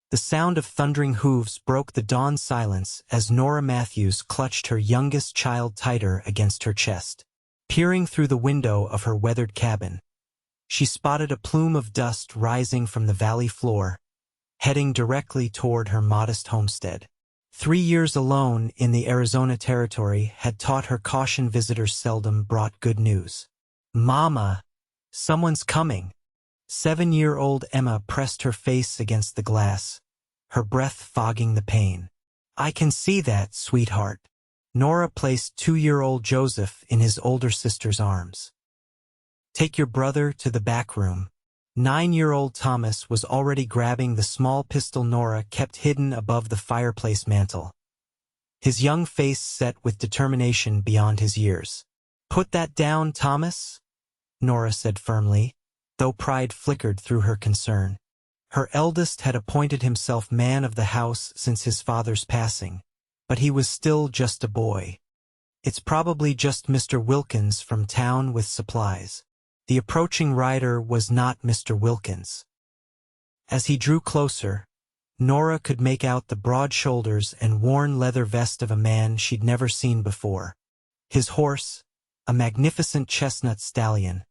The sound of thundering hooves broke the dawn silence as Nora Matthews clutched her youngest child tighter against her chest. Peering through the window of her weathered cabin, she spotted a plume of dust rising from the valley floor, heading directly toward her modest homestead. 3 years alone in the Arizona territory had taught her caution visitors seldom brought good news. "Mama, someone's coming." 7-year-old Emma pressed her face against the glass, her breath fogging the pain. "I can see that, sweetheart." Nora placed 2-year-old Joseph in his older sister's arms. "Take your brother to the back room." 9-year-old Thomas was already grabbing the small pistol Nora kept hidden above the fireplace mantel, his young face set with determination beyond his years. "Put that down, Thomas," Nora said firmly, though pride flickered through her concern. Her eldest had appointed himself man of the house since his father's passing, but he was still just a boy. "It's probably just Mr. Wilkins from town with supplies." The approaching rider was not Mr. Wilkins. As he drew closer, Nora could make out the broad shoulders and worn leather vest of a man she'd never seen before. His horse, a magnificent chestnut stallion,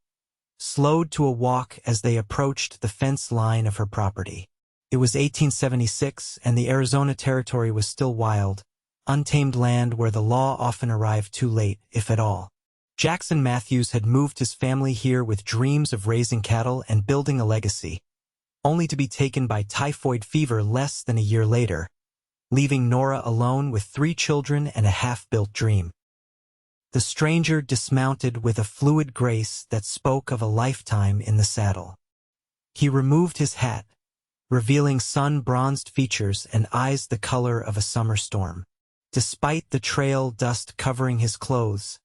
slowed to a walk as they approached the fence line of her property. It was 1876, and the Arizona territory was still wild, untamed land where the law often arrived too late, if at all. Jackson Matthews had moved his family here with dreams of raising cattle and building a legacy, only to be taken by typhoid fever less than a year later, leaving Nora alone with 3 children and a half-built dream. The stranger dismounted with a fluid grace that spoke of a lifetime in the saddle. He removed his hat, revealing sun-bronzed features and eyes the color of a summer storm. Despite the trail dust covering his clothes,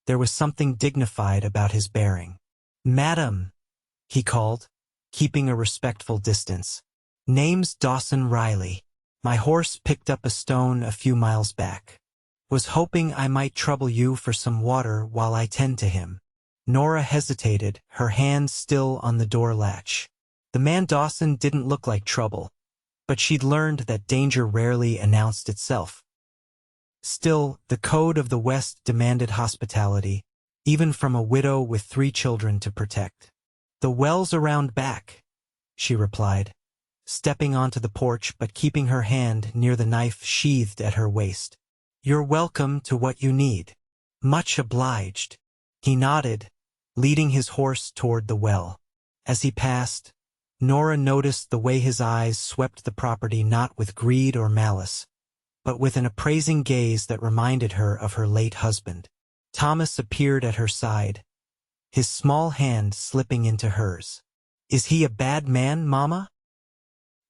there was something dignified about his bearing. "Madam," he called, keeping a respectful distance. "Name's Dawson Riley. My horse picked up a stone a few miles back. Was hoping I might trouble you for some water while I tend to him." Nora hesitated, her hand still on the door latch. The man Dawson didn't look like trouble, but she'd learned that danger rarely announced itself. Still, the code of the West demanded hospitality, even from a widow with 3 children to protect. "The well's around back," she replied, stepping onto the porch but keeping her hand near the knife sheathed at her waist. "You're welcome to what you need." "Much obliged." He nodded, leading his horse toward the well. As he passed, Nora noticed the way his eyes swept the property not with greed or malice, but with an appraising gaze that reminded her of her late husband. Thomas appeared at her side, his small hand slipping into hers. "Is he a bad man, Mama?"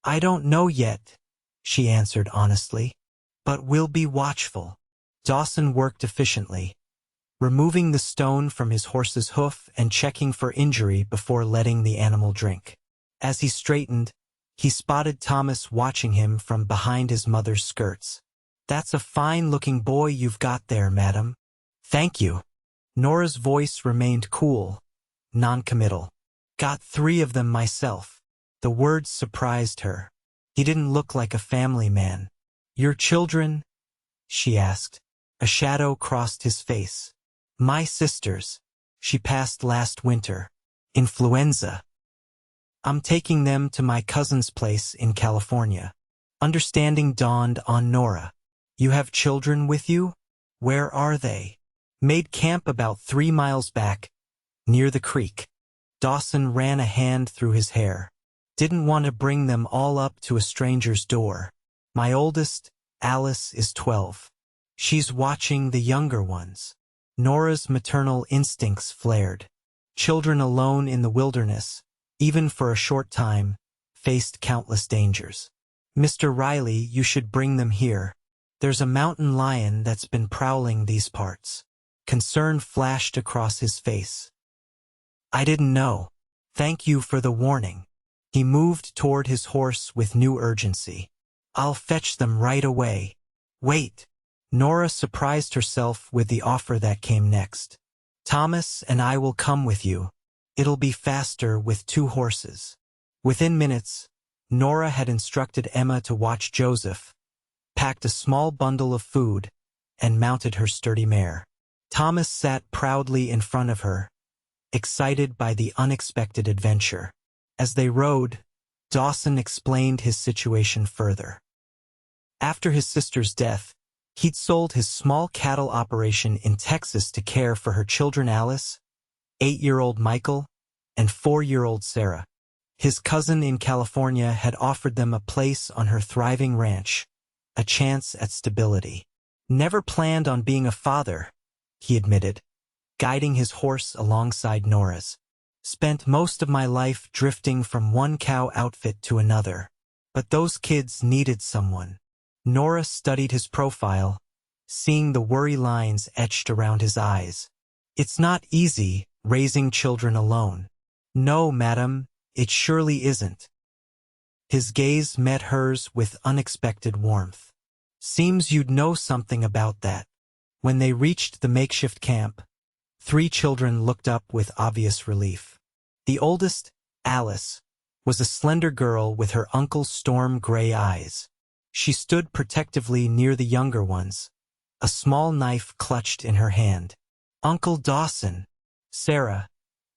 "I don't know yet," she answered honestly, "but we'll be watchful." Dawson worked efficiently, removing the stone from his horse's hoof and checking for injury before letting the animal drink. As he straightened, he spotted Thomas watching him from behind his mother's skirts. "That's a fine-looking boy you've got there, madam." "Thank you." Nora's voice remained cool, non-committal. "Got 3 of them myself." The words surprised her. He didn't look like a family man. "Your children?" she asked. A shadow crossed his face. "My sisters. She passed last winter. Influenza. I'm taking them to my cousin's place in California." Understanding dawned on Nora. "You have children with you? Where are they?" "Made camp about 3 miles back, near the creek." Dawson ran a hand through his hair. "Didn't want to bring them all up to a stranger's door. My oldest, Alice, is 12. She's watching the younger ones." Nora's maternal instincts flared. Children alone in the wilderness, even for a short time, faced countless dangers. "Mr. Riley, you should bring them here. There's a mountain lion that's been prowling these parts." Concern flashed across his face. "I didn't know. Thank you for the warning." He moved toward his horse with new urgency. "I'll fetch them right away." "Wait." Nora surprised herself with the offer that came next. "Thomas and I will come with you. It'll be faster with 2 horses." Within minutes, Nora had instructed Emma to watch Joseph, packed a small bundle of food, and mounted her sturdy mare. Thomas sat proudly in front of her, excited by the unexpected adventure. As they rode, Dawson explained his situation further. After his sister's death, he'd sold his small cattle operation in Texas to care for her children Alice, 8-year-old Michael, and 4-year-old Sarah. His cousin in California had offered them a place on her thriving ranch, a chance at stability. Never planned on being a father, he admitted, guiding his horse alongside Nora's. Spent most of my life drifting from one cow outfit to another. But those kids needed someone. Nora studied his profile, seeing the worry lines etched around his eyes. It's not easy, raising children alone. No, madam, it surely isn't. His gaze met hers with unexpected warmth. Seems you'd know something about that. When they reached the makeshift camp, 3 children looked up with obvious relief. The oldest, Alice, was a slender girl with her uncle's storm-gray eyes. She stood protectively near the younger ones, a small knife clutched in her hand. Uncle Dawson, Sarah,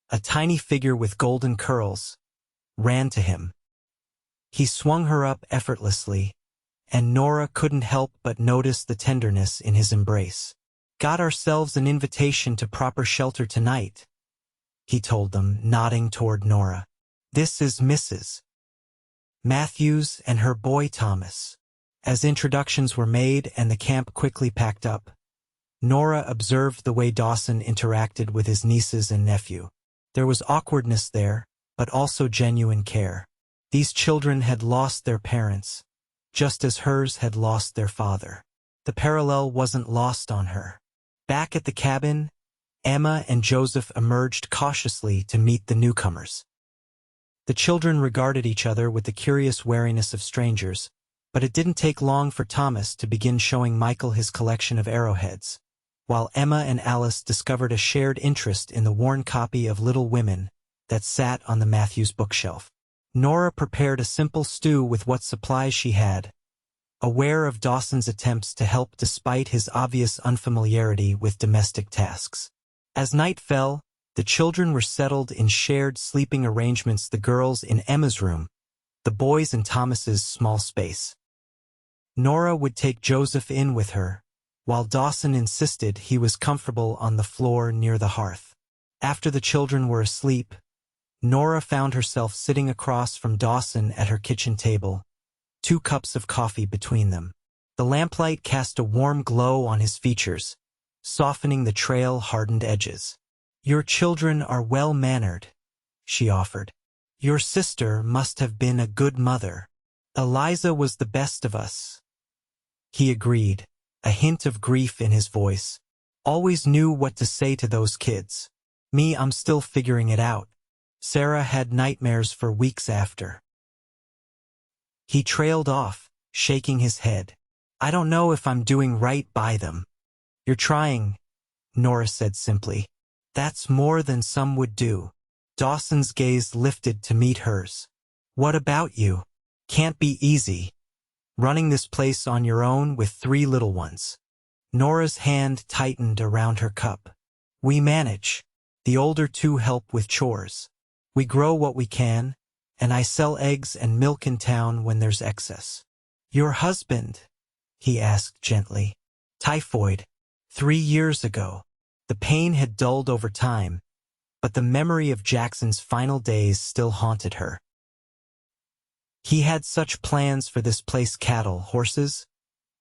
a tiny figure with golden curls, ran to him. He swung her up effortlessly, and Nora couldn't help but notice the tenderness in his embrace. Got ourselves an invitation to proper shelter tonight, he told them, nodding toward Nora. This is Mrs. Matthews and her boy Thomas. As introductions were made and the camp quickly packed up, Nora observed the way Dawson interacted with his nieces and nephew. There was awkwardness there, but also genuine care. These children had lost their parents, just as hers had lost their father. The parallel wasn't lost on her. Back at the cabin, Emma and Joseph emerged cautiously to meet the newcomers. The children regarded each other with the curious wariness of strangers, but it didn't take long for Thomas to begin showing Michael his collection of arrowheads, while Emma and Alice discovered a shared interest in the worn copy of Little Women that sat on the Matthews bookshelf. Nora prepared a simple stew with what supplies she had, aware of Dawson's attempts to help despite his obvious unfamiliarity with domestic tasks. As night fell, the children were settled in shared sleeping arrangements, the girls in Emma's room, the boys in Thomas's small space. Nora would take Joseph in with her, while Dawson insisted he was comfortable on the floor near the hearth. After the children were asleep, Nora found herself sitting across from Dawson at her kitchen table, 2 cups of coffee between them. The lamplight cast a warm glow on his features, softening the trail-hardened edges. Your children are well-mannered, she offered. Your sister must have been a good mother. Eliza was the best of us. He agreed, a hint of grief in his voice. Always knew what to say to those kids. Me, I'm still figuring it out. Sarah had nightmares for weeks after. He trailed off, shaking his head. I don't know if I'm doing right by them. You're trying, Nora said simply. That's more than some would do. Dawson's gaze lifted to meet hers. What about you? Can't be easy. Running this place on your own with 3 little ones. Nora's hand tightened around her cup. We manage. The older 2 help with chores. We grow what we can, and I sell eggs and milk in town when there's excess. Your husband? He asked gently. Typhoid. 3 years ago. The pain had dulled over time, but the memory of Jackson's final days still haunted her. He had such plans for this place: cattle, horses,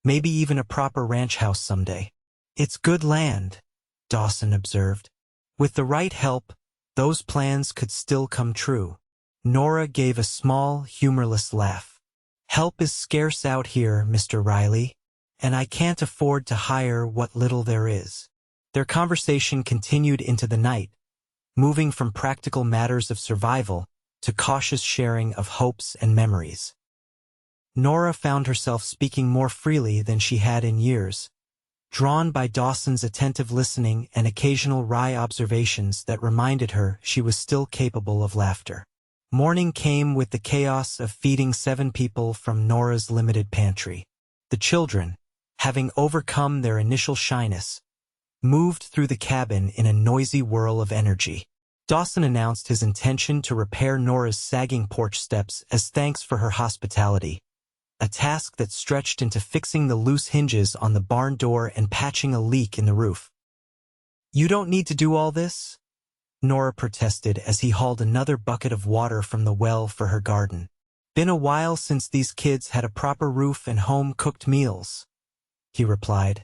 maybe even a proper ranch house someday. It's good land, Dawson observed. With the right help, those plans could still come true. Nora gave a small, humorless laugh. Help is scarce out here, Mr. Riley, and I can't afford to hire what little there is. Their conversation continued into the night, moving from practical matters of survival to cautious sharing of hopes and memories. Nora found herself speaking more freely than she had in years, drawn by Dawson's attentive listening and occasional wry observations that reminded her she was still capable of laughter. Morning came with the chaos of feeding 7 people from Nora's limited pantry. The children, having overcome their initial shyness, moved through the cabin in a noisy whirl of energy. Dawson announced his intention to repair Nora's sagging porch steps as thanks for her hospitality, a task that stretched into fixing the loose hinges on the barn door and patching a leak in the roof. "You don't need to do all this," Nora protested as he hauled another bucket of water from the well for her garden. "Been a while since these kids had a proper roof and home-cooked meals," he replied,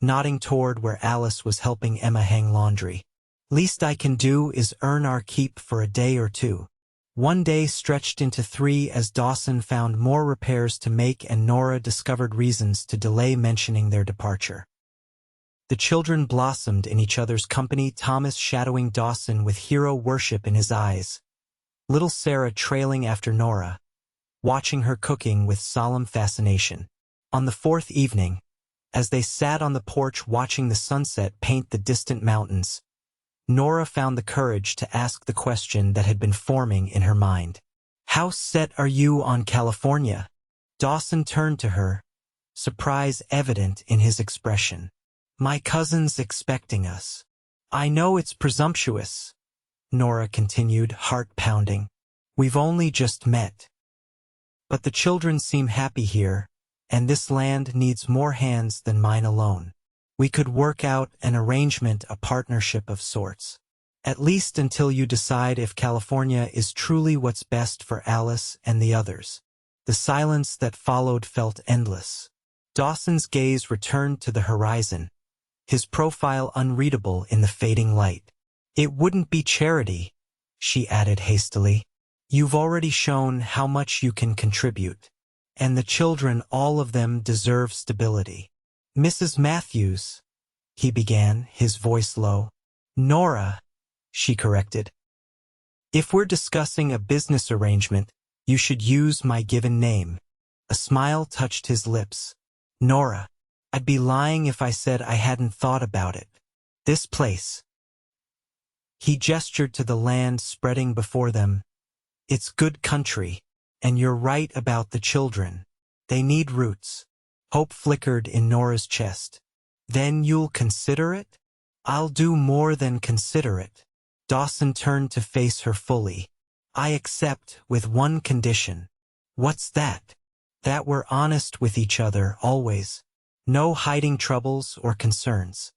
nodding toward where Alice was helping Emma hang laundry. "Least I can do is earn our keep for a day or two." One day stretched into 3 as Dawson found more repairs to make and Nora discovered reasons to delay mentioning their departure. The children blossomed in each other's company, Thomas shadowing Dawson with hero worship in his eyes, little Sarah trailing after Nora, watching her cooking with solemn fascination. On the 4th evening, as they sat on the porch watching the sunset paint the distant mountains, Nora found the courage to ask the question that had been forming in her mind. "How set are you on California?" Dawson turned to her, surprise evident in his expression. "My cousin's expecting us." "I know it's presumptuous," Nora continued, heart pounding. "We've only just met. But the children seem happy here, and this land needs more hands than mine alone. We could work out an arrangement, a partnership of sorts. At least until you decide if California is truly what's best for Alice and the others." The silence that followed felt endless. Dawson's gaze returned to the horizon, his profile unreadable in the fading light. "It wouldn't be charity," she added hastily. "You've already shown how much you can contribute. And the children, all of them, deserve stability." "Mrs. Matthews," he began, his voice low. "Nora," she corrected. "If we're discussing a business arrangement, you should use my given name." A smile touched his lips. "Nora. I'd be lying if I said I hadn't thought about it. This place." He gestured to the land spreading before them. "It's good country, and you're right about the children. They need roots." Hope flickered in Nora's chest. "Then you'll consider it?" "I'll do more than consider it." Dawson turned to face her fully. "I accept with one condition." "What's that?" "That we're honest with each other, always. No hiding troubles or concerns.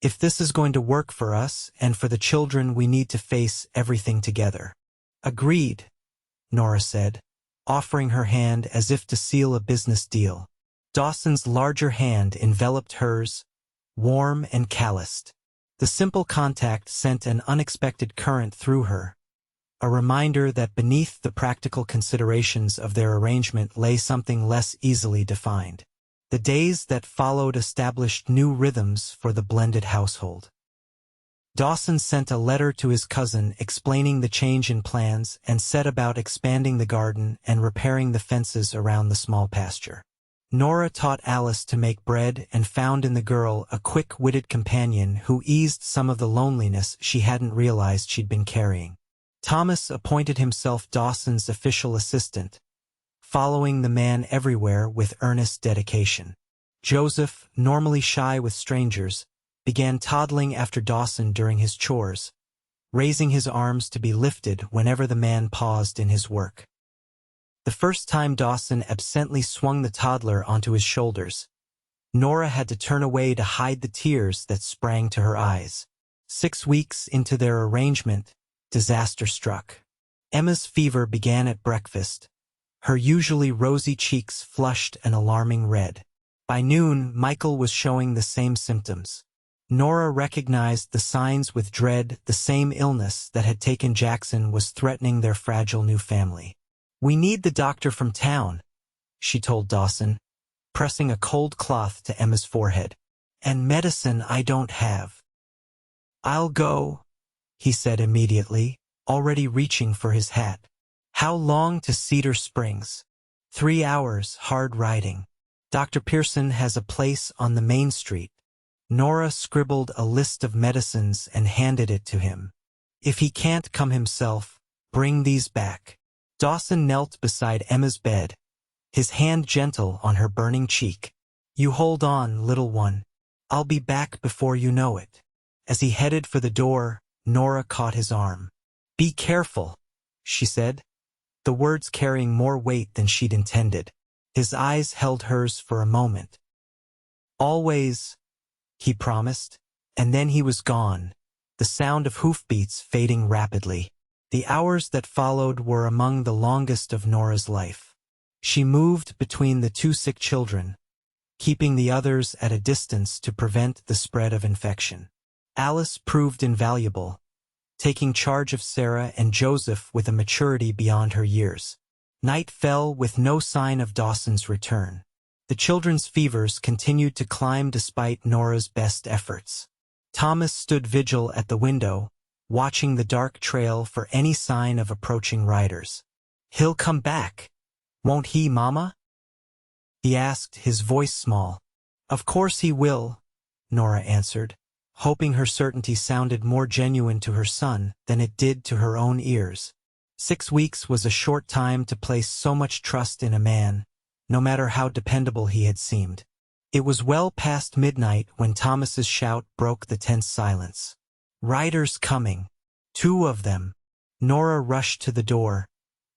If this is going to work for us and for the children, we need to face everything together." "Agreed," Nora said, offering her hand as if to seal a business deal. Dawson's larger hand enveloped hers, warm and calloused. The simple contact sent an unexpected current through her, a reminder that beneath the practical considerations of their arrangement lay something less easily defined. The days that followed established new rhythms for the blended household. Dawson sent a letter to his cousin explaining the change in plans and set about expanding the garden and repairing the fences around the small pasture. Nora taught Alice to make bread and found in the girl a quick-witted companion who eased some of the loneliness she hadn't realized she'd been carrying. Thomas appointed himself Dawson's official assistant, following the man everywhere with earnest dedication. Joseph, normally shy with strangers, began toddling after Dawson during his chores, raising his arms to be lifted whenever the man paused in his work. The first time Dawson absently swung the toddler onto his shoulders, Nora had to turn away to hide the tears that sprang to her eyes. 6 weeks into their arrangement, disaster struck. Emma's fever began at breakfast, her usually rosy cheeks flushed an alarming red. By noon, Michael was showing the same symptoms. Nora recognized the signs with dread. The same illness that had taken Jackson was threatening their fragile new family. "We need the doctor from town," she told Dawson, pressing a cold cloth to Emma's forehead. "And medicine I don't have." "I'll go," he said immediately, already reaching for his hat. "How long to Cedar Springs?" 3 hours, hard riding. "Dr. Pearson has a place on the main street." Nora scribbled a list of medicines and handed it to him. "If he can't come himself, Bring these back. Dawson knelt beside Emma's bed, his hand gentle on her burning cheek. You hold on, little one. I'll be back before you know it. As he headed for the door, Nora caught his arm. Be careful, she said, the words carrying more weight than she'd intended. His eyes held hers for a moment. Always, he promised, and then he was gone, the sound of hoofbeats fading rapidly. The hours that followed were among the longest of Nora's life. She moved between the two sick children, keeping the others at a distance to prevent the spread of infection. Alice proved invaluable, taking charge of Sarah and Joseph with a maturity beyond her years. Night fell with no sign of Dawson's return. The children's fevers continued to climb despite Nora's best efforts. Thomas stood vigil at the window, watching the dark trail for any sign of approaching riders. He'll come back, won't he, Mama? He asked, his voice small. Of course he will, Nora answered, hoping her certainty sounded more genuine to her son than it did to her own ears. 6 weeks was a short time to place so much trust in a man, no matter how dependable he had seemed. It was well past midnight when Thomas's shout broke the tense silence. Riders coming. 2 of them. Nora rushed to the door,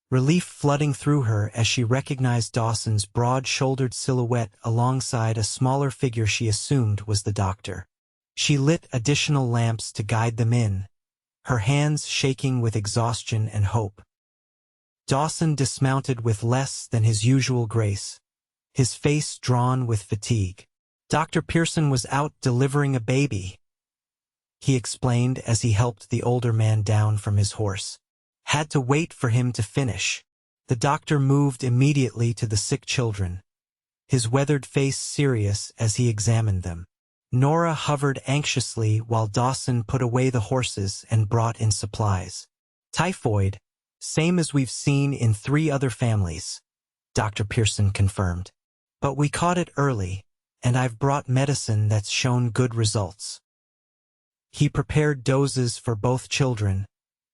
relief flooding through her as she recognized Dawson's broad-shouldered silhouette alongside a smaller figure she assumed was the doctor. She lit additional lamps to guide them in, her hands shaking with exhaustion and hope. Dawson dismounted with less than his usual grace, his face drawn with fatigue. Dr. Pearson was out delivering a baby, he explained as he helped the older man down from his horse. Had to wait for him to finish. The doctor moved immediately to the sick children, his weathered face serious as he examined them. Nora hovered anxiously while Dawson put away the horses and brought in supplies. Typhoid, same as we've seen in 3 other families, Dr. Pearson confirmed. But we caught it early, and I've brought medicine that's shown good results. He prepared doses for both children,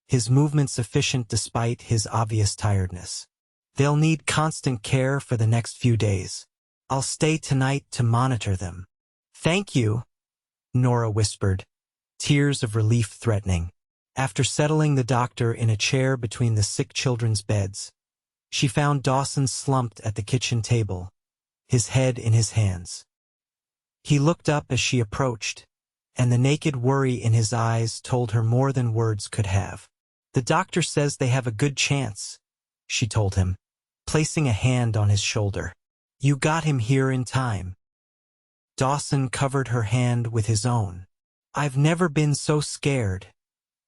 his movements efficient despite his obvious tiredness. They'll need constant care for the next few days. I'll stay tonight to monitor them. Thank you, Nora whispered, tears of relief threatening. After settling the doctor in a chair between the sick children's beds, she found Dawson slumped at the kitchen table, his head in his hands. He looked up as she approached, and the naked worry in his eyes told her more than words could have. The doctor says they have a good chance, she told him, placing a hand on his shoulder. You got him here in time. Dawson covered her hand with his own. I've never been so scared,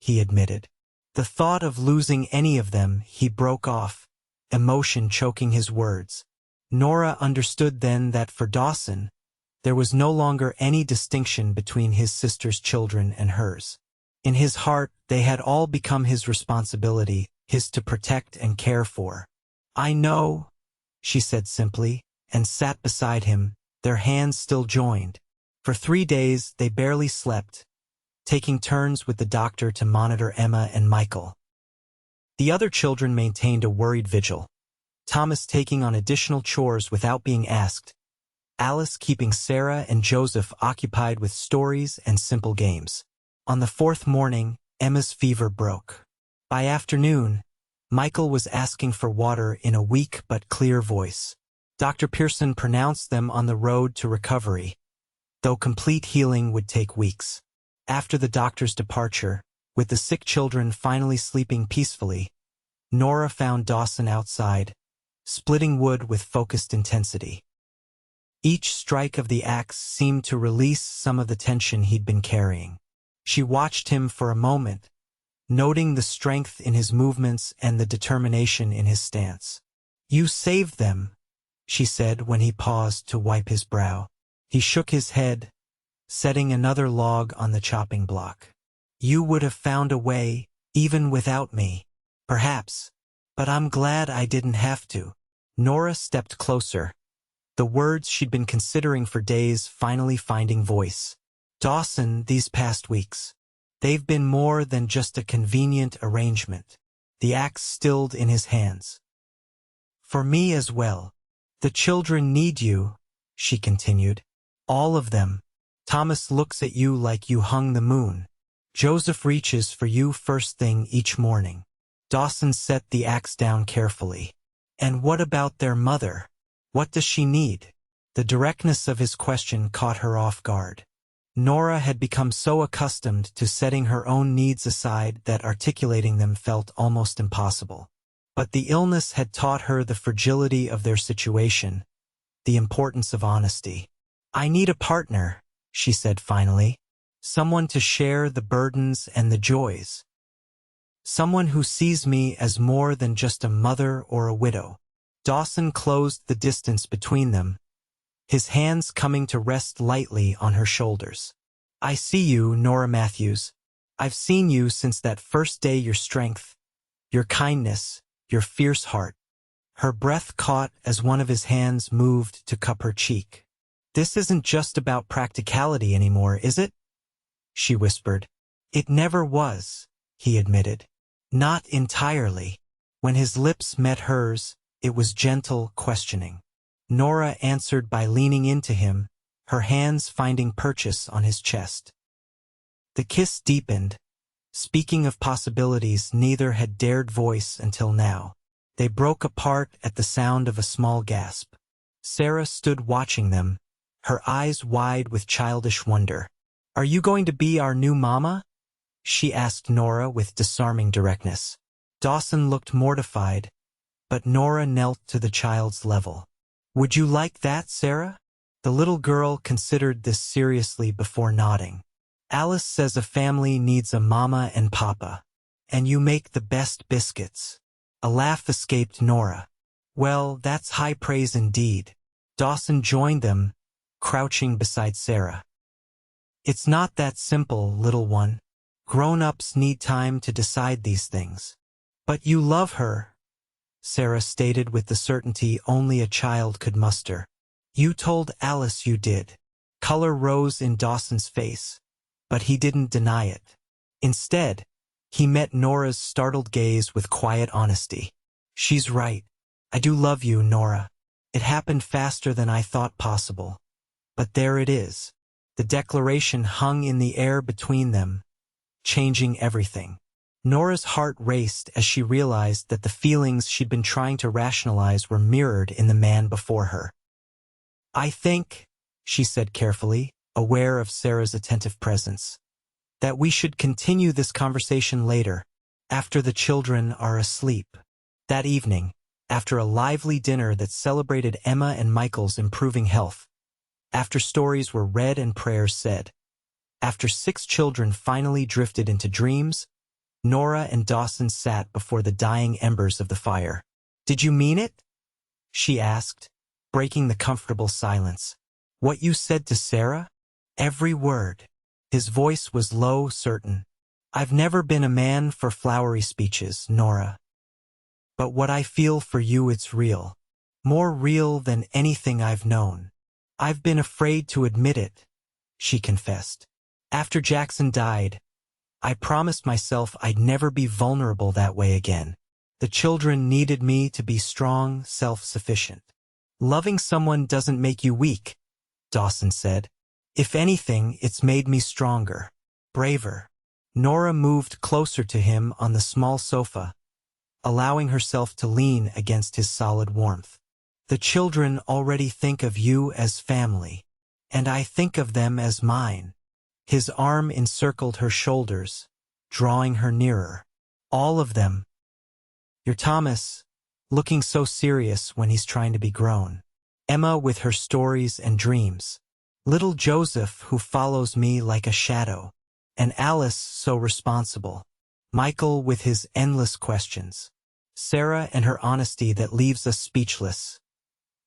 he admitted. The thought of losing any of them, he broke off, emotion choking his words. Nora understood then that for Dawson, there was no longer any distinction between his sister's children and hers. In his heart, they had all become his responsibility, his to protect and care for. I know, she said simply, and sat beside him, their hands still joined. For 3 days, they barely slept, taking turns with the doctor to monitor Emma and Michael. The other children maintained a worried vigil, Thomas taking on additional chores without being asked, Alice keeping Sarah and Joseph occupied with stories and simple games. On the 4th morning, Emma's fever broke. By afternoon, Michael was asking for water in a weak but clear voice. Dr. Pearson pronounced them on the road to recovery, though complete healing would take weeks. After the doctor's departure, with the sick children finally sleeping peacefully, Nora found Dawson outside, splitting wood with focused intensity. Each strike of the axe seemed to release some of the tension he'd been carrying. She watched him for a moment, noting the strength in his movements and the determination in his stance. You saved them, she said when he paused to wipe his brow. He shook his head, setting another log on the chopping block. You would have found a way, even without me. Perhaps. But I'm glad I didn't have to. Nora stepped closer, the words she'd been considering for days finally finding voice. Dawson, these past weeks, they've been more than just a convenient arrangement. the axe stilled in his hands. For me as well. The children need you, she continued. All of them. Thomas looks at you like you hung the moon. Joseph reaches for you first thing each morning. Dawson set the axe down carefully. And what about their mother? What does she need? The directness of his question caught her off guard. Nora had become so accustomed to setting her own needs aside that articulating them felt almost impossible. But the illness had taught her the fragility of their situation, the importance of honesty. I need a partner, she said finally. Someone to share the burdens and the joys. Someone who sees me as more than just a mother or a widow. Dawson closed the distance between them, his hands coming to rest lightly on her shoulders. I see you, Nora Matthews. I've seen you since that first day, your strength, your kindness, your fierce heart. Her breath caught as one of his hands moved to cup her cheek. This isn't just about practicality anymore, is it? She whispered. It never was, he admitted. Not entirely. When his lips met hers, it was gentle questioning. Nora answered by leaning into him, her hands finding purchase on his chest. The kiss deepened. Speaking of possibilities neither had dared voice until now. They broke apart at the sound of a small gasp. Sarah stood watching them, her eyes wide with childish wonder. Are you going to be our new mama? She asked Nora with disarming directness. Dawson looked mortified, but Nora knelt to the child's level. Would you like that, Sarah? The little girl considered this seriously before nodding. Alice says a family needs a mama and papa. And you make the best biscuits. A laugh escaped Nora. Well, that's high praise indeed. Dawson joined them, crouching beside Sarah. It's not that simple, little one. Grown-ups need time to decide these things. But you love her, Sarah stated with the certainty only a child could muster. You told Alice you did. Color rose in Dawson's face, but he didn't deny it. Instead, he met Nora's startled gaze with quiet honesty. She's right. I do love you, Nora. It happened faster than I thought possible. But there it is. The declaration hung in the air between them, changing everything. Nora's heart raced as she realized that the feelings she'd been trying to rationalize were mirrored in the man before her. I think, she said carefully, aware of Sarah's attentive presence, that we should continue this conversation later, after the children are asleep. That evening, after a lively dinner that celebrated Emma and Michael's improving health, after stories were read and prayers said, after 6 children finally drifted into dreams, Nora and Dawson sat before the dying embers of the fire. Did you mean it? She asked, breaking the comfortable silence. What you said to Sarah? Every word. His voice was low, certain. I've never been a man for flowery speeches, Nora. But what I feel for you, it's real. More real than anything I've known. I've been afraid to admit it, she confessed. After Jackson died, I promised myself I'd never be vulnerable that way again. The children needed me to be strong, self-sufficient. Loving someone doesn't make you weak, Dawson said. If anything, it's made me stronger, braver. Nora moved closer to him on the small sofa, allowing herself to lean against his solid warmth. The children already think of you as family, and I think of them as mine. His arm encircled her shoulders, drawing her nearer. All of them. Your Thomas, looking so serious when he's trying to be grown. Emma with her stories and dreams. Little Joseph who follows me like a shadow. And Alice so responsible. Michael with his endless questions. Sarah and her honesty that leaves us speechless.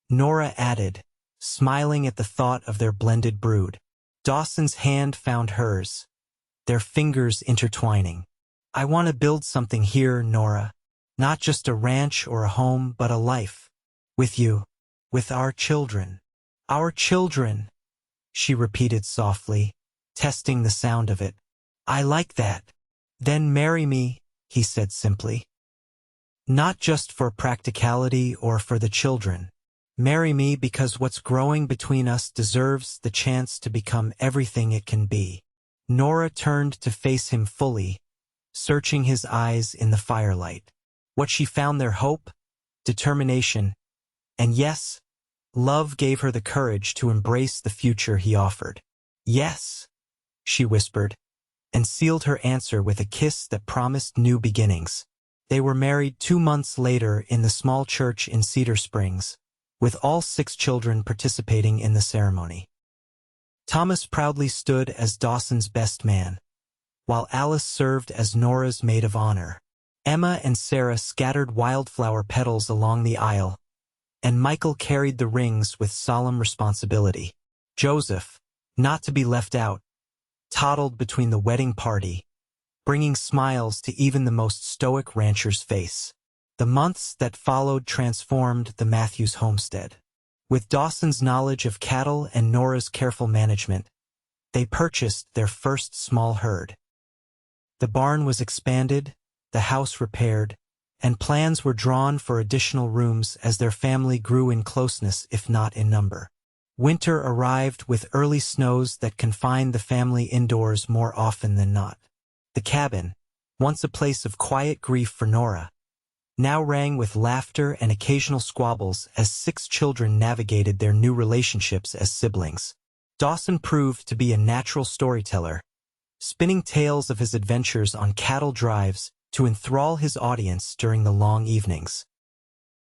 Nora added, smiling at the thought of their blended brood. Dawson's hand found hers, their fingers intertwining. I want to build something here, Nora. Not just a ranch or a home, but a life. With you. With our children. Our children, she repeated softly, testing the sound of it. I like that. Then marry me, he said simply. Not just for practicality or for the children. Marry me because what's growing between us deserves the chance to become everything it can be. Nora turned to face him fully, searching his eyes in the firelight. What she found there: hope, determination, and yes, love gave her the courage to embrace the future he offered. Yes, she whispered, and sealed her answer with a kiss that promised new beginnings. They were married 2 months later in the small church in Cedar Springs, with all 6 children participating in the ceremony. Thomas proudly stood as Dawson's best man, while Alice served as Nora's maid of honor. Emma and Sarah scattered wildflower petals along the aisle, and Michael carried the rings with solemn responsibility. Joseph, not to be left out, toddled between the wedding party, bringing smiles to even the most stoic rancher's face. The months that followed transformed the Matthews homestead. With Dawson's knowledge of cattle and Nora's careful management, they purchased their first small herd. The barn was expanded, the house repaired, and plans were drawn for additional rooms as their family grew in closeness if not in number. Winter arrived with early snows that confined the family indoors more often than not. The cabin, once a place of quiet grief for Nora, now rang with laughter and occasional squabbles as 6 children navigated their new relationships as siblings. Dawson proved to be a natural storyteller, spinning tales of his adventures on cattle drives to enthrall his audience during the long evenings.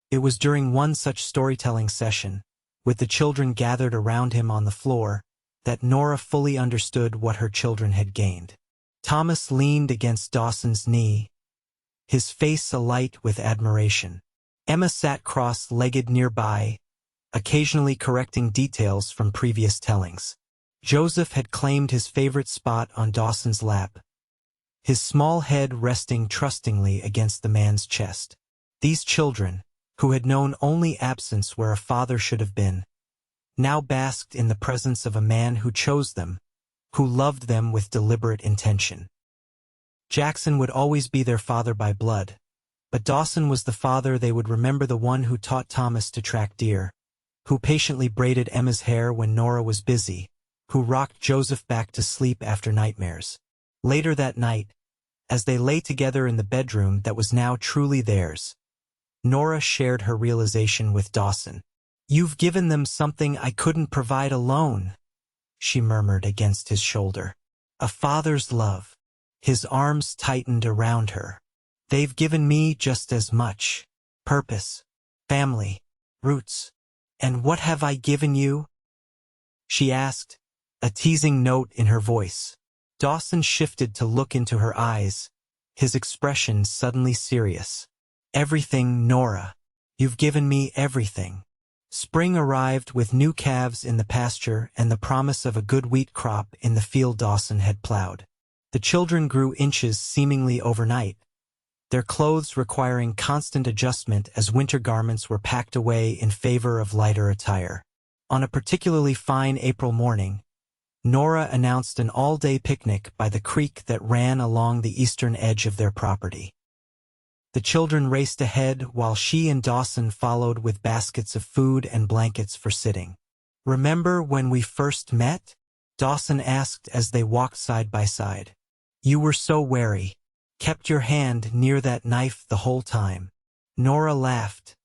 It was during one such storytelling session, with the children gathered around him on the floor, that Nora fully understood what her children had gained. Thomas leaned against Dawson's knee, his face alight with admiration. Emma sat cross-legged nearby, occasionally correcting details from previous tellings. Joseph had claimed his favorite spot on Dawson's lap, his small head resting trustingly against the man's chest. These children, who had known only absence where a father should have been, now basked in the presence of a man who chose them, who loved them with deliberate intention. Jackson would always be their father by blood, but Dawson was the father they would remember, the one who taught Thomas to track deer, who patiently braided Emma's hair when Nora was busy, who rocked Joseph back to sleep after nightmares. Later that night, as they lay together in the bedroom that was now truly theirs, Nora shared her realization with Dawson. "You've given them something I couldn't provide alone," she murmured against his shoulder. "A father's love." His arms tightened around her. "They've given me just as much. Purpose, family, roots. And what have I given you?" she asked, a teasing note in her voice. Dawson shifted to look into her eyes, his expression suddenly serious. "Everything, Nora. You've given me everything." Spring arrived with new calves in the pasture and the promise of a good wheat crop in the field Dawson had plowed. The children grew inches seemingly overnight, their clothes requiring constant adjustment as winter garments were packed away in favor of lighter attire. On a particularly fine April morning, Nora announced an all-day picnic by the creek that ran along the eastern edge of their property. The children raced ahead while she and Dawson followed with baskets of food and blankets for sitting. "Remember when we first met?" Dawson asked as they walked side by side. "You were so wary, kept your hand near that knife the whole time." Nora laughed,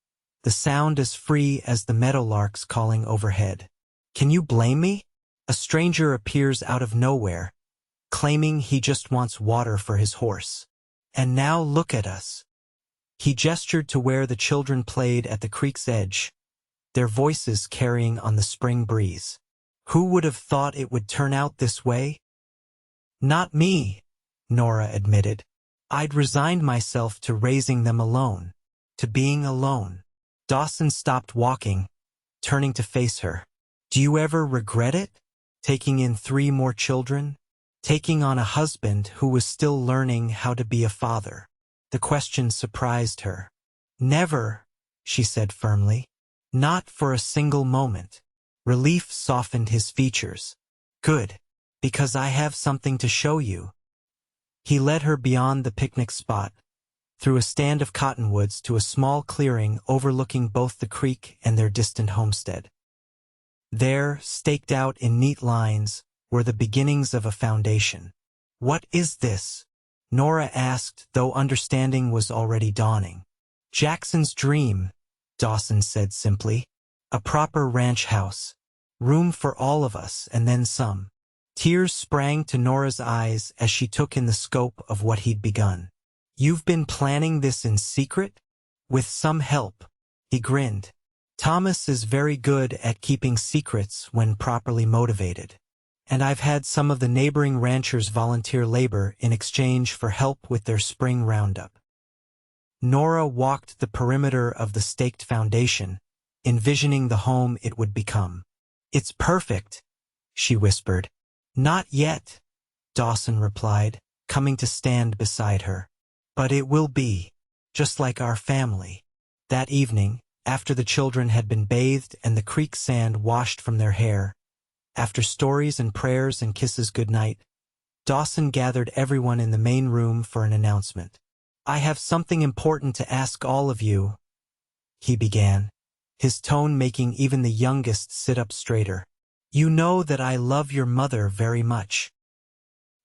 the sound as free as the meadowlarks calling overhead. "Can you blame me? A stranger appears out of nowhere, claiming he just wants water for his horse. And now look at us." He gestured to where the children played at the creek's edge, their voices carrying on the spring breeze. "Who would have thought it would turn out this way?" "Not me," Nora admitted. "I'd resigned myself to raising them alone, to being alone." Dawson stopped walking, turning to face her. "Do you ever regret it? Taking in 3 more children? Taking on a husband who was still learning how to be a father?" The question surprised her. "Never," she said firmly. "Not for a single moment." Relief softened his features. "Good, because I have something to show you." He led her beyond the picnic spot, through a stand of cottonwoods to a small clearing overlooking both the creek and their distant homestead. There, staked out in neat lines, were the beginnings of a foundation. "What is this?" Nora asked, though understanding was already dawning. "Jackson's dream," Dawson said simply. "A proper ranch house. Room for all of us and then some." Tears sprang to Nora's eyes as she took in the scope of what he'd begun. "You've been planning this in secret?" "With some help," he grinned. "Thomas is very good at keeping secrets when properly motivated. And I've had some of the neighboring ranchers volunteer labor in exchange for help with their spring roundup." Nora walked the perimeter of the staked foundation, envisioning the home it would become. "It's perfect," she whispered. "Not yet," Dawson replied, coming to stand beside her. "But it will be, just like our family." That evening, after the children had been bathed and the creek sand washed from their hair, after stories and prayers and kisses goodnight, Dawson gathered everyone in the main room for an announcement. "I have something important to ask all of you," he began, his tone making even the youngest sit up straighter. "You know that I love your mother very much."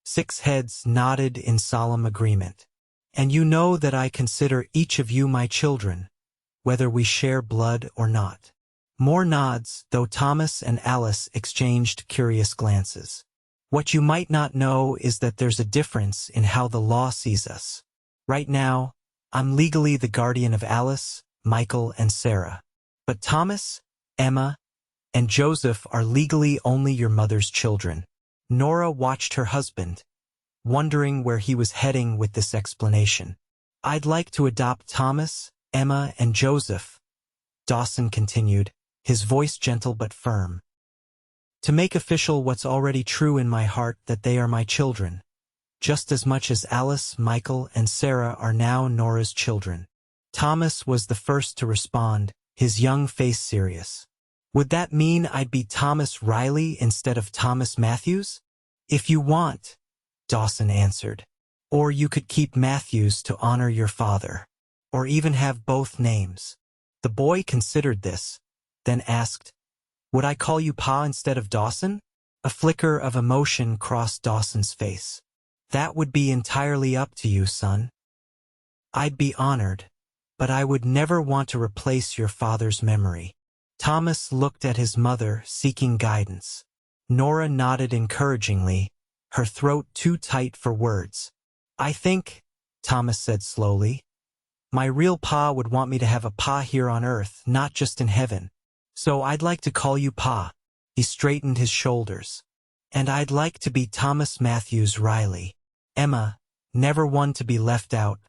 6 heads nodded in solemn agreement. "And you know that I consider each of you my children, whether we share blood or not." More nods, though Thomas and Alice exchanged curious glances. "What you might not know is that there's a difference in how the law sees us. Right now, I'm legally the guardian of Alice, Michael, and Sarah. But Thomas, Emma, and Joseph are legally only your mother's children." Nora watched her husband, wondering where he was heading with this explanation. "I'd like to adopt Thomas, Emma, and Joseph," Dawson continued, his voice gentle but firm. "To make official what's already true in my heart, that they are my children, just as much as Alice, Michael, and Sarah are now Nora's children." Thomas was the first to respond, his young face serious. "Would that mean I'd be Thomas Riley instead of Thomas Matthews?" "If you want," Dawson answered. "Or you could keep Matthews to honor your father. Or even have both names." The boy considered this, then asked, "Would I call you Pa instead of Dawson?" A flicker of emotion crossed Dawson's face. "That would be entirely up to you, son. I'd be honored, but I would never want to replace your father's memory." Thomas looked at his mother, seeking guidance. Nora nodded encouragingly, her throat too tight for words. "I think," Thomas said slowly, "my real Pa would want me to have a Pa here on earth, not just in heaven. So I'd like to call you Pa." He straightened his shoulders. "And I'd like to be Thomas Matthews Riley." Emma, never one to be left out,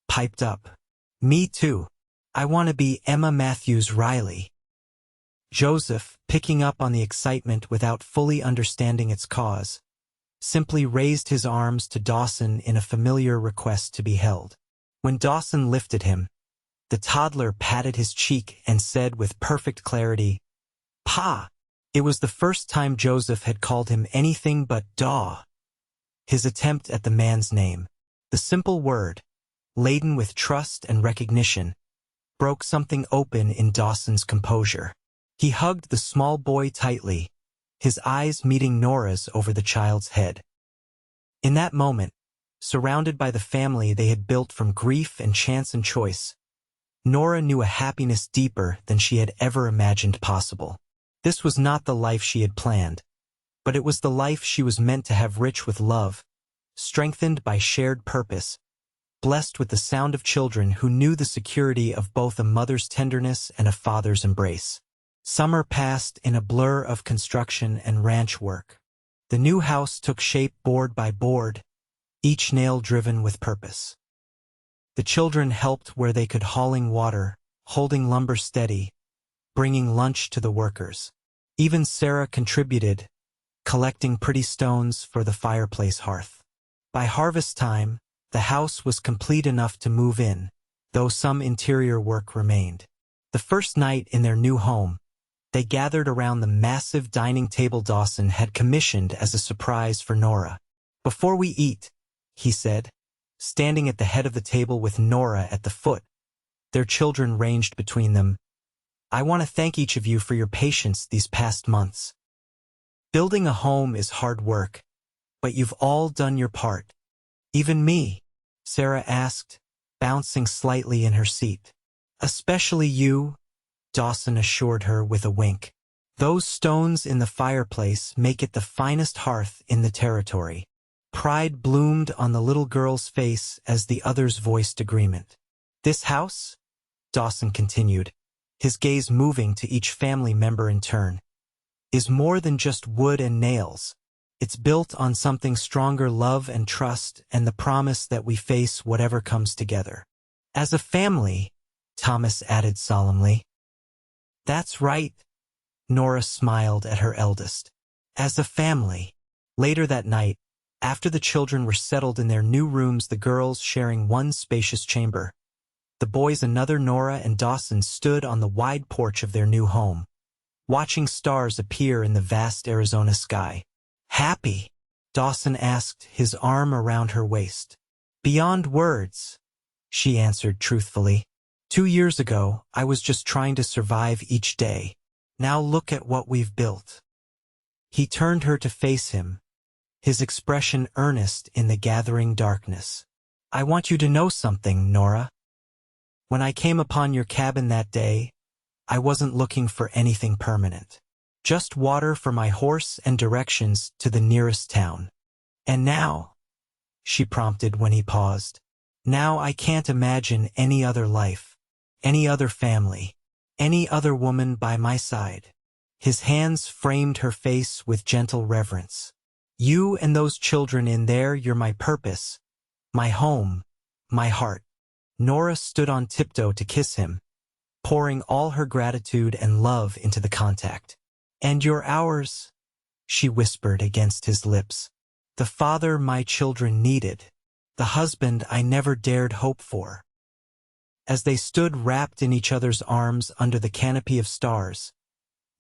piped up. "Me too. I want to be Emma Matthews Riley." Joseph, picking up on the excitement without fully understanding its cause, simply raised his arms to Dawson in a familiar request to be held. When Dawson lifted him, the toddler patted his cheek and said with perfect clarity, "Pa." It was the first time Joseph had called him anything but Daw. His attempt at the man's name, the simple word, laden with trust and recognition, broke something open in Dawson's composure. He hugged the small boy tightly, his eyes meeting Nora's over the child's head. In that moment, surrounded by the family they had built from grief and chance and choice, Nora knew a happiness deeper than she had ever imagined possible. This was not the life she had planned, but it was the life she was meant to have, rich with love, strengthened by shared purpose, blessed with the sound of children who knew the security of both a mother's tenderness and a father's embrace. Summer passed in a blur of construction and ranch work. The new house took shape board by board, each nail driven with purpose. The children helped where they could, hauling water, holding lumber steady, bringing lunch to the workers. Even Sarah contributed, collecting pretty stones for the fireplace hearth. By harvest time, the house was complete enough to move in, though some interior work remained. The first night in their new home, they gathered around the massive dining table Dawson had commissioned as a surprise for Nora. "Before we eat," he said, standing at the head of the table with Nora at the foot, their children ranged between them. "I want to thank each of you for your patience these past months. Building a home is hard work, but you've all done your part." "Even me?" Sarah asked, bouncing slightly in her seat. "Especially you," Dawson assured her with a wink. "Those stones in the fireplace make it the finest hearth in the territory." Pride bloomed on the little girl's face as the others voiced agreement. "This house," Dawson continued, his gaze moving to each family member in turn, "is more than just wood and nails. It's built on something stronger: love and trust, and the promise that we face whatever comes together. As a family," Thomas added solemnly. "That's right," Nora smiled at her eldest. "As a family." Later that night, after the children were settled in their new rooms, the girls sharing one spacious chamber, the boys another, Nora and Dawson stood on the wide porch of their new home, watching stars appear in the vast Arizona sky. "Happy?" Dawson asked, his arm around her waist. "Beyond words," she answered truthfully. "2 years ago, I was just trying to survive each day. Now look at what we've built." He turned her to face him, his expression earnest in the gathering darkness. "I want you to know something, Nora. When I came upon your cabin that day, I wasn't looking for anything permanent. Just water for my horse and directions to the nearest town. And now," she prompted when he paused, "now I can't imagine any other life, any other family, any other woman by my side." His hands framed her face with gentle reverence. "You and those children in there, you're my purpose, my home, my heart." Nora stood on tiptoe to kiss him, pouring all her gratitude and love into the contact. "And you're ours," she whispered against his lips. "The father my children needed, the husband I never dared hope for." As they stood wrapped in each other's arms under the canopy of stars,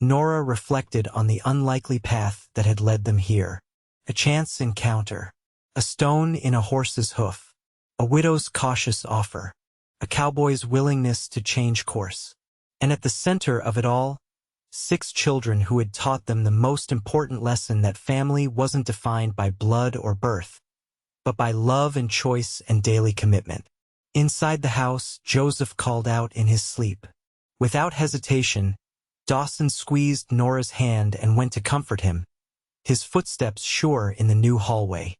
Nora reflected on the unlikely path that had led them here. A chance encounter, a stone in a horse's hoof, a widow's cautious offer, a cowboy's willingness to change course. And at the center of it all, 6 children who had taught them the most important lesson: that family wasn't defined by blood or birth, but by love and choice and daily commitment. Inside the house, Joseph called out in his sleep. Without hesitation, Dawson squeezed Nora's hand and went to comfort him, his footsteps sure in the new hallway.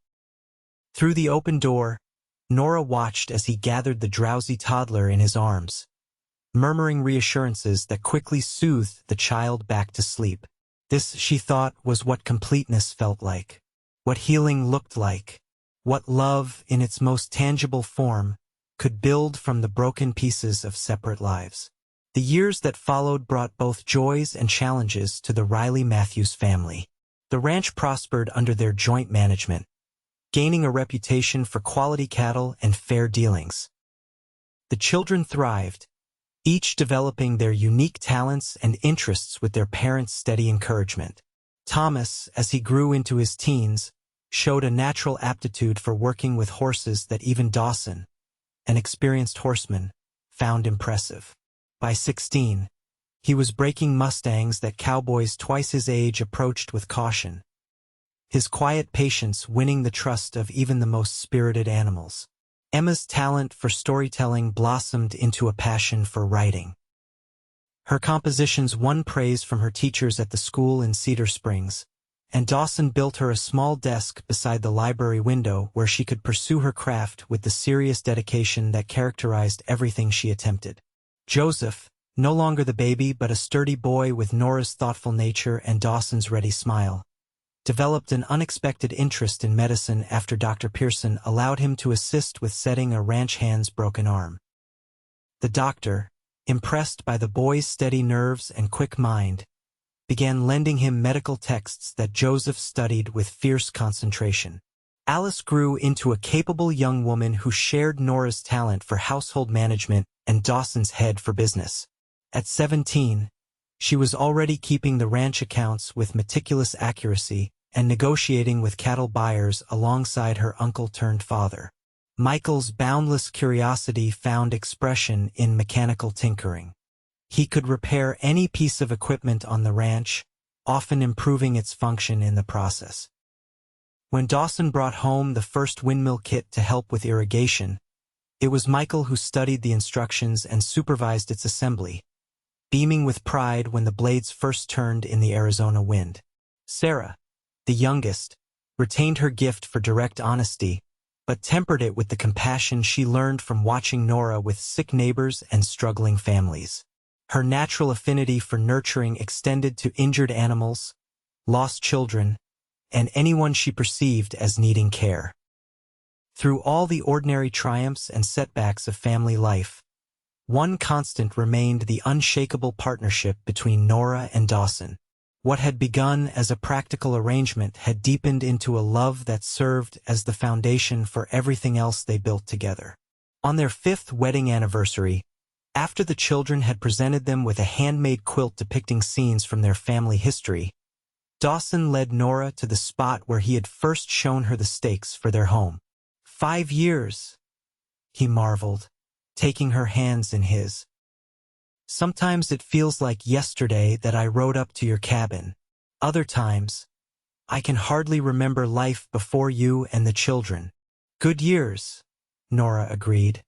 Through the open door, Nora watched as he gathered the drowsy toddler in his arms, murmuring reassurances that quickly soothed the child back to sleep. This, she thought, was what completeness felt like, what healing looked like, what love, in its most tangible form, could build from the broken pieces of separate lives. The years that followed brought both joys and challenges to the Riley Matthews family. The ranch prospered under their joint management, gaining a reputation for quality cattle and fair dealings. The children thrived, each developing their unique talents and interests with their parents' steady encouragement. Thomas, as he grew into his teens, showed a natural aptitude for working with horses that even Dawson, an experienced horseman, found impressive. By 16, he was breaking mustangs that cowboys twice his age approached with caution, his quiet patience winning the trust of even the most spirited animals. Emma's talent for storytelling blossomed into a passion for writing. Her compositions won praise from her teachers at the school in Cedar Springs, and Dawson built her a small desk beside the library window where she could pursue her craft with the serious dedication that characterized everything she attempted. Joseph, no longer the baby but a sturdy boy with Nora's thoughtful nature and Dawson's ready smile, developed an unexpected interest in medicine after Dr. Pearson allowed him to assist with setting a ranch hand's broken arm. The doctor, impressed by the boy's steady nerves and quick mind, began lending him medical texts that Joseph studied with fierce concentration. Alice grew into a capable young woman who shared Nora's talent for household management and Dawson's head for business. At 17, she was already keeping the ranch accounts with meticulous accuracy and negotiating with cattle buyers alongside her uncle-turned-father. Michael's boundless curiosity found expression in mechanical tinkering. He could repair any piece of equipment on the ranch, often improving its function in the process. When Dawson brought home the first windmill kit to help with irrigation, it was Michael who studied the instructions and supervised its assembly, beaming with pride when the blades first turned in the Arizona wind. Sarah, the youngest, retained her gift for direct honesty, but tempered it with the compassion she learned from watching Nora with sick neighbors and struggling families. Her natural affinity for nurturing extended to injured animals, lost children, and anyone she perceived as needing care. Through all the ordinary triumphs and setbacks of family life, one constant remained the unshakable partnership between Nora and Dawson. What had begun as a practical arrangement had deepened into a love that served as the foundation for everything else they built together. On their 5th wedding anniversary, after the children had presented them with a handmade quilt depicting scenes from their family history, Dawson led Nora to the spot where he had first shown her the stakes for their home. 5 years, he marveled, taking her hands in his. Sometimes it feels like yesterday that I rode up to your cabin. Other times, I can hardly remember life before you and the children. Good years, Nora agreed,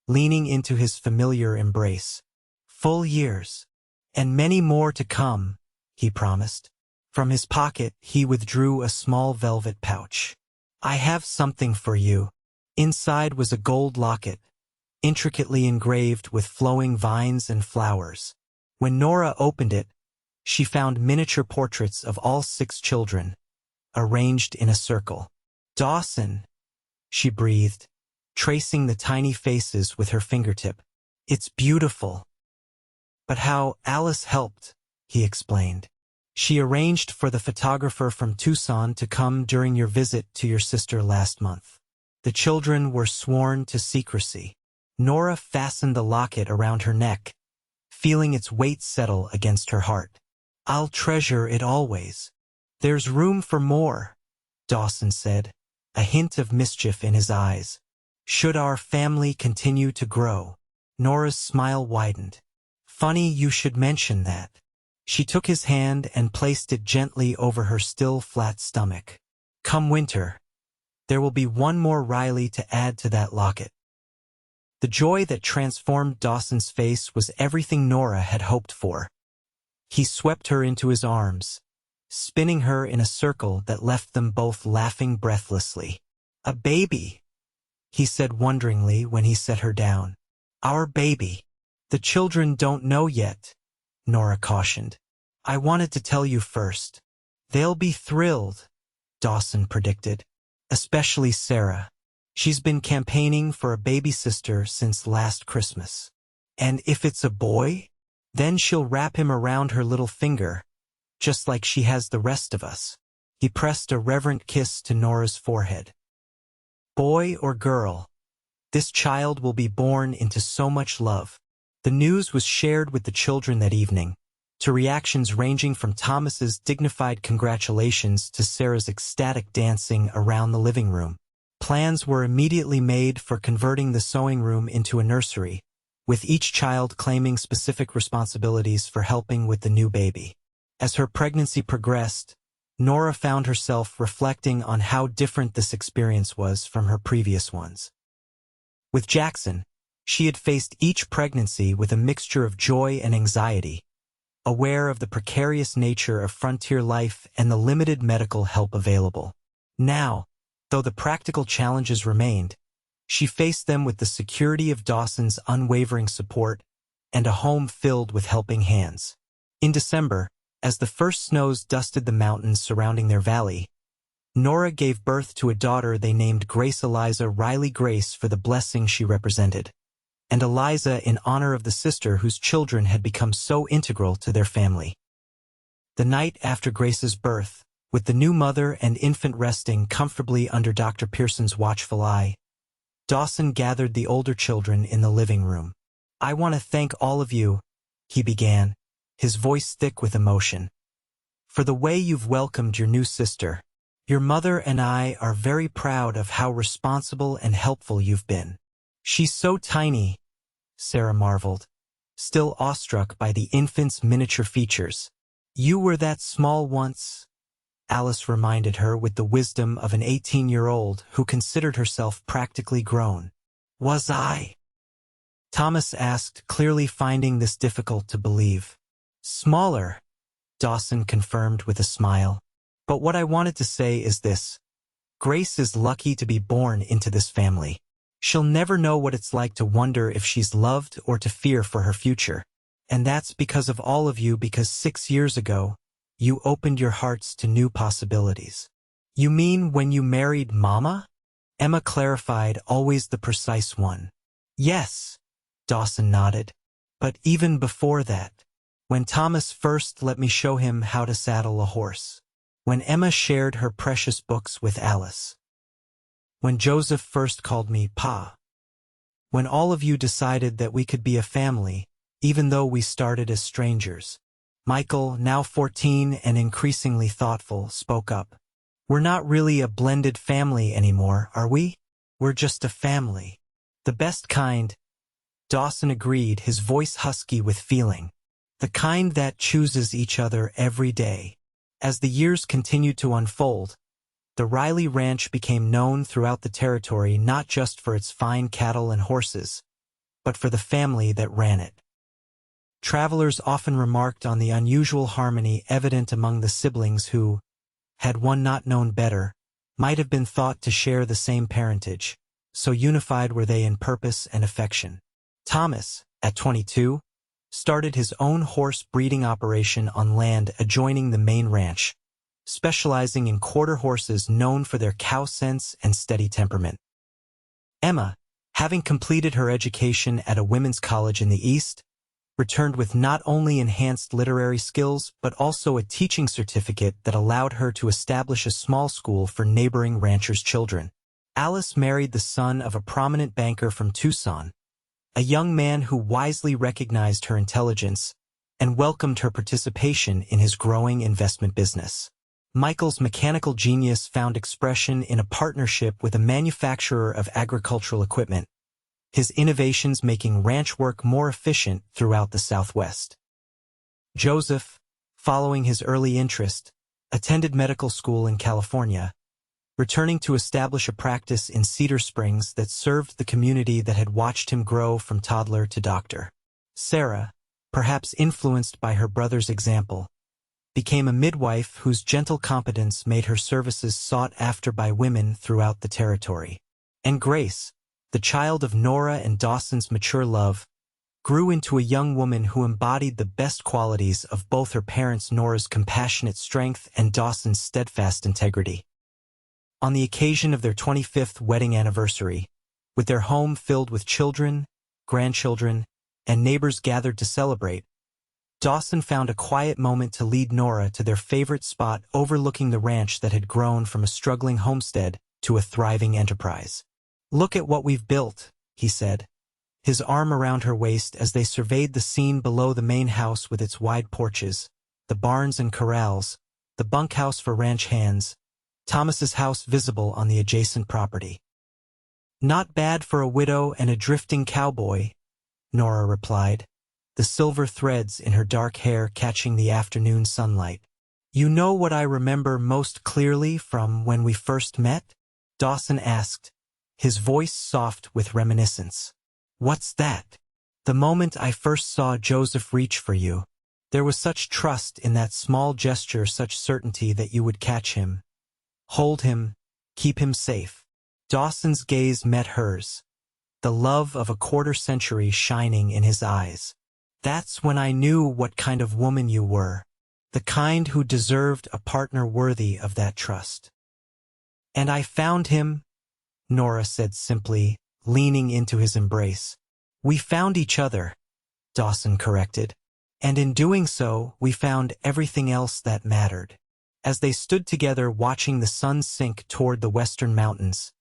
leaning into his familiar embrace. Full years, and many more to come, he promised. From his pocket, he withdrew a small velvet pouch. I have something for you. Inside was a gold locket, intricately engraved with flowing vines and flowers. When Nora opened it, she found miniature portraits of all 6 children, arranged in a circle. Dawson, she breathed, tracing the tiny faces with her fingertip. It's beautiful. But how Alice helped, he explained. She arranged for the photographer from Tucson to come during your visit to your sister last month. The children were sworn to secrecy. Nora fastened the locket around her neck, feeling its weight settle against her heart. I'll treasure it always. There's room for more, Dawson said, a hint of mischief in his eyes. Should our family continue to grow? Nora's smile widened. Funny you should mention that. She took his hand and placed it gently over her still flat stomach. Come winter, there will be one more Riley to add to that locket. The joy that transformed Dawson's face was everything Nora had hoped for. He swept her into his arms, spinning her in a circle that left them both laughing breathlessly. A baby, he said wonderingly when he set her down. Our baby. The children don't know yet, Nora cautioned. I wanted to tell you first. They'll be thrilled, Dawson predicted. Especially Sarah. She's been campaigning for a baby sister since last Christmas. And if it's a boy, then she'll wrap him around her little finger, just like she has the rest of us. He pressed a reverent kiss to Nora's forehead. Boy or girl, this child will be born into so much love. The news was shared with the children that evening, to reactions ranging from Thomas's dignified congratulations to Sarah's ecstatic dancing around the living room. Plans were immediately made for converting the sewing room into a nursery, with each child claiming specific responsibilities for helping with the new baby. As her pregnancy progressed, Nora found herself reflecting on how different this experience was from her previous ones. With Jackson, she had faced each pregnancy with a mixture of joy and anxiety, aware of the precarious nature of frontier life and the limited medical help available. Now, though the practical challenges remained, she faced them with the security of Dawson's unwavering support and a home filled with helping hands. In December, as the first snows dusted the mountains surrounding their valley, Nora gave birth to a daughter they named Grace Eliza Riley Grace for the blessing she represented, and Eliza in honor of the sister whose children had become so integral to their family. The night after Grace's birth, with the new mother and infant resting comfortably under Dr. Pearson's watchful eye, Dawson gathered the older children in the living room. I want to thank all of you, he began, his voice thick with emotion, for the way you've welcomed your new sister. Your mother and I are very proud of how responsible and helpful you've been. She's so tiny, Sarah marveled, still awestruck by the infant's miniature features. You were that small once, Alice reminded her with the wisdom of an 18-year-old who considered herself practically grown. Was I? Thomas asked, clearly finding this difficult to believe. Smaller, Dawson confirmed with a smile. But what I wanted to say is this. Grace is lucky to be born into this family. She'll never know what it's like to wonder if she's loved or to fear for her future. And that's because of all of you, because 6 years ago, you opened your hearts to new possibilities. You mean when you married Mama? Emma clarified, always the precise one. Yes, Dawson nodded. But even before that, when Thomas first let me show him how to saddle a horse. When Emma shared her precious books with Alice. When Joseph first called me Pa. When all of you decided that we could be a family, even though we started as strangers. Michael, now 14 and increasingly thoughtful, spoke up. We're not really a blended family anymore, are we? We're just a family. The best kind, Dawson agreed, his voice husky with feeling. The kind that chooses each other every day. As the years continued to unfold, the Riley Ranch became known throughout the territory not just for its fine cattle and horses, but for the family that ran it. Travelers often remarked on the unusual harmony evident among the siblings who, had one not known better, might have been thought to share the same parentage, so unified were they in purpose and affection. Thomas, at 22, started his own horse breeding operation on land adjoining the main ranch, specializing in quarter horses known for their cow sense and steady temperament. Emma, having completed her education at a women's college in the East, returned with not only enhanced literary skills but also a teaching certificate that allowed her to establish a small school for neighboring ranchers' children. Alice married the son of a prominent banker from Tucson, a young man who wisely recognized her intelligence and welcomed her participation in his growing investment business. Michael's mechanical genius found expression in a partnership with a manufacturer of agricultural equipment, his innovations making ranch work more efficient throughout the Southwest. Joseph, following his early interest, attended medical school in California, returning to establish a practice in Cedar Springs that served the community that had watched him grow from toddler to doctor. Sarah, perhaps influenced by her brother's example, became a midwife whose gentle competence made her services sought after by women throughout the territory. And Grace, the child of Nora and Dawson's mature love, grew into a young woman who embodied the best qualities of both her parents, Nora's compassionate strength and Dawson's steadfast integrity. On the occasion of their 25th wedding anniversary, with their home filled with children, grandchildren, and neighbors gathered to celebrate, Dawson found a quiet moment to lead Nora to their favorite spot overlooking the ranch that had grown from a struggling homestead to a thriving enterprise. "Look at what we've built," he said, his arm around her waist as they surveyed the scene below the main house with its wide porches, the barns and corrals, the bunkhouse for ranch hands, Thomas's house visible on the adjacent property. "Not bad for a widow and a drifting cowboy," Nora replied, the silver threads in her dark hair catching the afternoon sunlight. "You know what I remember most clearly from when we first met?" Dawson asked, his voice soft with reminiscence. "What's that?" "The moment I first saw Joseph reach for you. There was such trust in that small gesture, such certainty that you would catch him, hold him, keep him safe." Dawson's gaze met hers, the love of a quarter-century shining in his eyes. "That's when I knew what kind of woman you were, the kind who deserved a partner worthy of that trust." "And I found him," Nora said simply, leaning into his embrace. "We found each other," Dawson corrected. "And in doing so, we found everything else that mattered." As they stood together watching the sun sink toward the western mountains,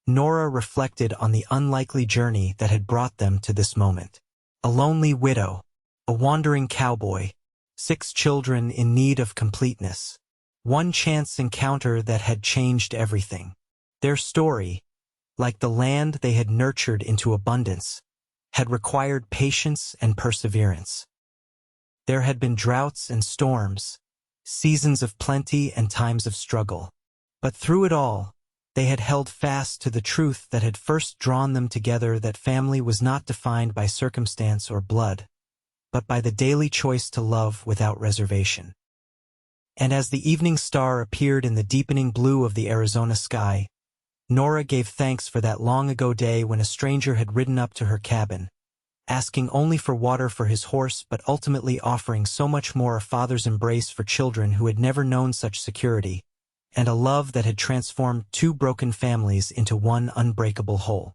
Nora reflected on the unlikely journey that had brought them to this moment. A lonely widow, a wandering cowboy, 6 children in need of completeness. One chance encounter that had changed everything. Their story, like the land they had nurtured into abundance, had required patience and perseverance. There had been droughts and storms, seasons of plenty and times of struggle. But through it all, they had held fast to the truth that had first drawn them together, that family was not defined by circumstance or blood, but by the daily choice to love without reservation. And as the evening star appeared in the deepening blue of the Arizona sky, Nora gave thanks for that long-ago day when a stranger had ridden up to her cabin, asking only for water for his horse, but ultimately offering so much more: a father's embrace for children who had never known such security, and a love that had transformed two broken families into one unbreakable whole.